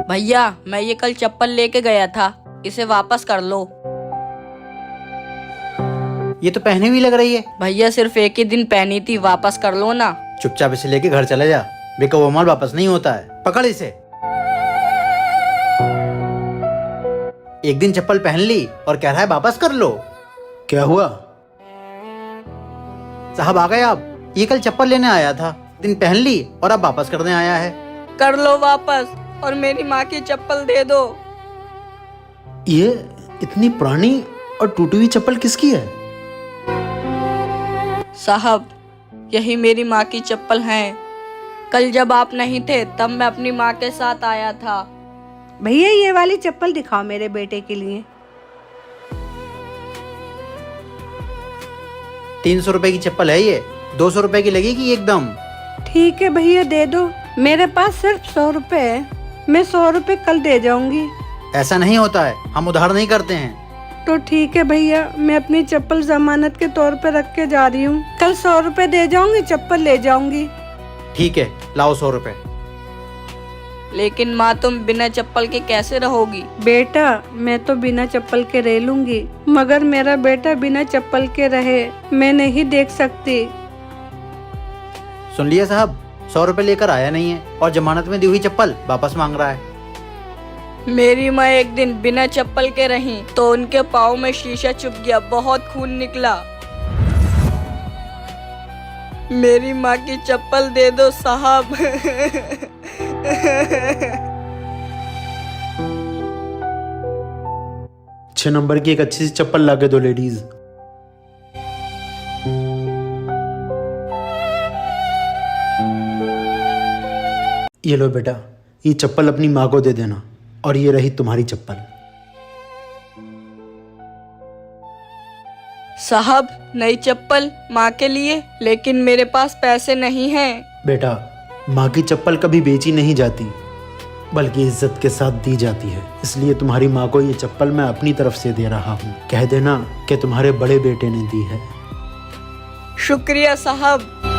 भैया मैं ये कल चप्पल लेके गया था, इसे वापस कर लो। ये तो पहने हुई लग रही है। भैया सिर्फ एक ही दिन पहनी थी, वापस कर लो ना। चुपचाप इसे लेके घर चले जा, बिका हुआ माल वापस नहीं होता है। पकड़ इसे। एक दिन चप्पल पहन ली और कह रहा है वापस कर लो। क्या हुआ? साहब आ गए आप? ये कल चप्पल लेने आया था, दिन पहन ली और अब वापस करने आया है। कर लो वापस और मेरी माँ की चप्पल दे दो। ये इतनी पुरानी और टूटी हुई चप्पल किसकी है? साहब यही मेरी माँ की चप्पल है। कल जब आप नहीं थे तब मैं अपनी माँ के साथ आया था। भैया ये वाली चप्पल दिखाओ मेरे बेटे के लिए। 300 रुपए की चप्पल है ये, 200 रुपए की लगेगी एकदम। ठीक है भैया दे दो, मेरे पास सिर्फ 100 रुपए है, मैं 100 रुपए कल दे जाऊंगी। ऐसा नहीं होता है, हम उधार नहीं करते हैं। तो ठीक है भैया, मैं अपनी चप्पल जमानत के तौर पे रख के जा रही हूँ, कल 100 रुपए दे जाऊंगी, चप्पल ले जाऊंगी। ठीक है लाओ 100 रुपए। लेकिन माँ तुम बिना चप्पल के कैसे रहोगी? बेटा मैं तो बिना चप्पल के रह लूंगी, मगर मेरा बेटा बिना चप्पल के रहे मैं नहीं देख सकती। सुन लिया साहब, 100 रुपए लेकर आया नहीं है और जमानत में दी हुई चप्पल वापस मांग रहा है। मेरी माँ एक दिन बिना चप्पल के रही तो उनके पाँव में शीशा चुभ गया, बहुत खून निकला। मेरी माँ की चप्पल दे दो साहब। 6 नंबर की एक अच्छी सी चप्पल ला के दो लेडीज। ये लो बेटा, ये चप्पल अपनी माँ को दे देना और ये रही तुम्हारी चप्पल। साहब नई चप्पल माँ के लिए, लेकिन मेरे पास पैसे नहीं हैं। बेटा माँ की चप्पल कभी बेची नहीं जाती, बल्कि इज्जत के साथ दी जाती है। इसलिए तुम्हारी माँ को ये चप्पल मैं अपनी तरफ से दे रहा हूँ। कह देना कि तुम्हारे बड़े बेटे ने दी है। शुक्रिया साहब।